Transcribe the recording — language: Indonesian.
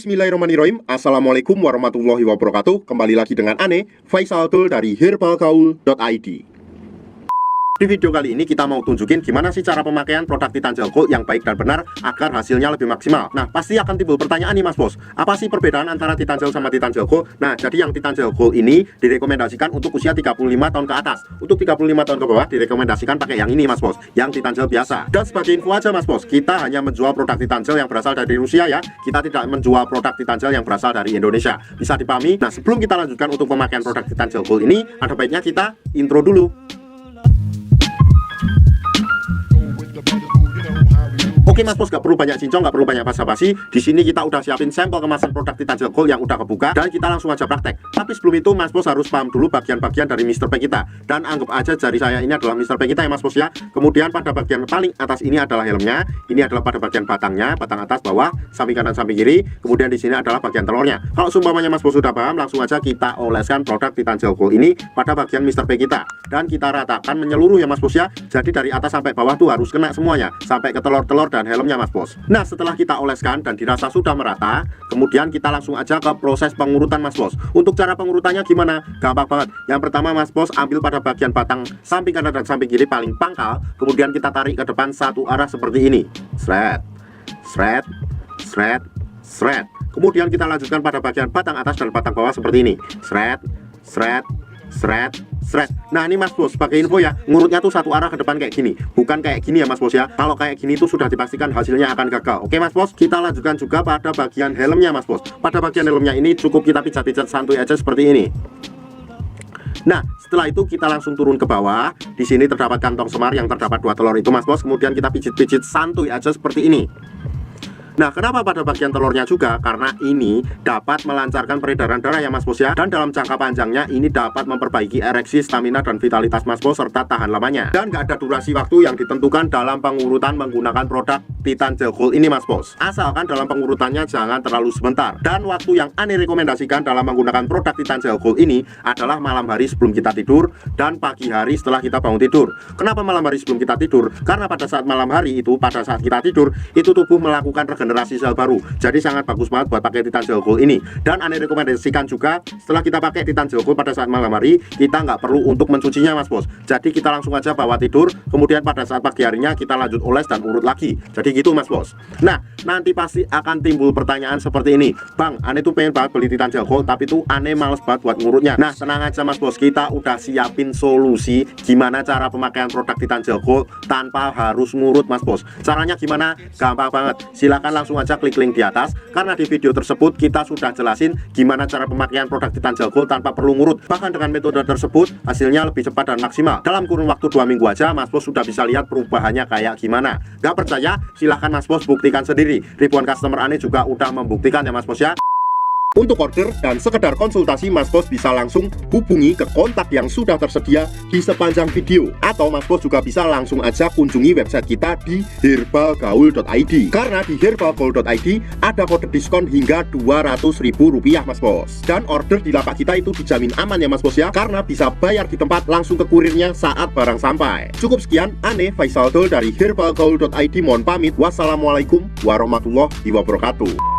Bismillahirrahmanirrahim. Assalamualaikum warahmatullahi wabarakatuh. Kembali lagi dengan Ane, Faisal Tul dari herbalgaul.id. Di video kali ini kita mau tunjukin gimana sih cara pemakaian produk Titan Gel Gold yang baik dan benar agar hasilnya lebih maksimal. Nah, pasti akan timbul pertanyaan nih Mas Bos, apa sih perbedaan antara Titan Gel sama Titan Gel Gold? Nah, jadi yang Titan Gel Gold ini direkomendasikan untuk usia 35 tahun ke atas. Untuk 35 tahun ke bawah direkomendasikan pakai yang ini Mas Bos, yang Titan Gel biasa. Dan sebagai info aja Mas Bos, kita hanya menjual produk Titan Gel yang berasal dari Rusia ya. Kita tidak menjual produk Titan Gel yang berasal dari Indonesia. Bisa dipahami? Nah, sebelum kita lanjutkan untuk pemakaian produk Titan Gel Gold ini, ada baiknya kita intro dulu. Oke Mas Bos, gak perlu banyak cincong, gak perlu banyak basa-basi. Di sini kita udah siapin sampel kemasan produk Titan Gel Gold yang udah kebuka dan kita langsung aja praktek. Tapi sebelum itu Mas Bos harus paham dulu bagian-bagian dari Mr. P kita. Dan anggap aja jari saya ini adalah Mr. P kita ya Mas Bos ya. Kemudian pada bagian paling atas ini adalah helmnya. Ini adalah pada bagian batangnya, batang atas, bawah, samping kanan, samping kiri. Kemudian di sini adalah bagian telurnya. Kalau seumpamanya Mas Bos sudah paham, langsung aja kita oleskan produk Titan Gel Gold ini pada bagian Mr. P kita. Dan kita ratakan menyeluruh ya Mas Bos ya. Jadi dari atas sampai bawah tuh harus kena semuanya, sampai ke telur-telur dan helmnya Mas Bos. Nah, setelah kita oleskan dan dirasa sudah merata, kemudian kita langsung aja ke proses pengurutan Mas Bos. Untuk cara pengurutannya gimana? Gampang banget. Yang pertama Mas Bos, ambil pada bagian batang samping kanan dan samping kiri paling pangkal, kemudian kita tarik ke depan satu arah seperti ini. Shred, shred, shred, shred. Kemudian kita lanjutkan pada bagian batang atas dan batang bawah seperti ini. Shred, shred, shred, shred. Nah ini Mas Bos, sebagai info ya, ngurutnya tuh satu arah ke depan kayak gini, bukan kayak gini ya Mas Bos ya. Kalau kayak gini tuh sudah dipastikan hasilnya akan gagal. Oke Mas Bos, kita lanjutkan juga pada bagian helmnya Mas Bos. Pada bagian helmnya ini cukup kita pijat-pijat santuy aja seperti ini. Nah, setelah itu kita langsung turun ke bawah. Di sini terdapat kantong semar yang terdapat 2 telur itu Mas Bos. Kemudian kita pijit-pijit santuy aja seperti ini. Nah, kenapa pada bagian telurnya juga? Karena ini dapat melancarkan peredaran darah ya Mas Bos ya. Dan dalam jangka panjangnya ini dapat memperbaiki ereksi, stamina, dan vitalitas Mas Bos serta tahan lamanya. Dan gak ada durasi waktu yang ditentukan dalam pengurutan menggunakan produk Titan Gel Gold ini Mas Bos. Asalkan dalam pengurutannya jangan terlalu sebentar. Dan waktu yang Ane rekomendasikan dalam menggunakan produk Titan Gel Gold ini adalah malam hari sebelum kita tidur dan pagi hari setelah kita bangun tidur. Kenapa malam hari sebelum kita tidur? Karena pada saat malam hari itu, pada saat kita tidur, itu tubuh melakukan regenerasi sel baru. Jadi sangat bagus banget buat pakai Titan Gel Gold ini. Dan Ane rekomendasikan juga setelah kita pakai Titan Gel Gold pada saat malam hari, kita nggak perlu untuk mencucinya Mas Bos. Jadi kita langsung aja bawa tidur, kemudian pada saat pagi harinya kita lanjut oles dan urut lagi. Jadi gitu Mas Bos. Nah, nanti pasti akan timbul pertanyaan seperti ini, Bang, Ane tuh pengen banget beli Titan Gel Gold, tapi tuh Ane males banget buat ngurutnya. Nah, tenang aja Mas Bos, kita udah siapin solusi gimana cara pemakaian produk Titan Gel Gold tanpa harus ngurut Mas Bos. Caranya gimana? Gampang banget. Silahkan langsung aja klik link di atas, karena di video tersebut kita sudah jelasin gimana cara pemakaian produk Titan Gel Gold tanpa perlu ngurut. Bahkan dengan metode tersebut hasilnya lebih cepat dan maksimal. Dalam kurun waktu 2 minggu aja Mas Bos sudah bisa lihat perubahannya kayak gimana. Gak percaya? Silahkan Mas Bos buktikan sendiri. Ribuan customer Ane juga udah membuktikan ya Mas Bos ya. Untuk order dan sekedar konsultasi, Mas Bos bisa langsung hubungi ke kontak yang sudah tersedia di sepanjang video. Atau Mas Bos juga bisa langsung aja kunjungi website kita di herbalgaul.id. Karena di herbalgaul.id ada kode diskon hingga Rp200.000 Mas Bos. Dan order di lapak kita itu dijamin aman ya Mas Bos ya, karena bisa bayar di tempat langsung ke kurirnya saat barang sampai. Cukup sekian, Ane Faisal Tul dari herbalgaul.id mohon pamit. Wassalamualaikum warahmatullahi wabarakatuh.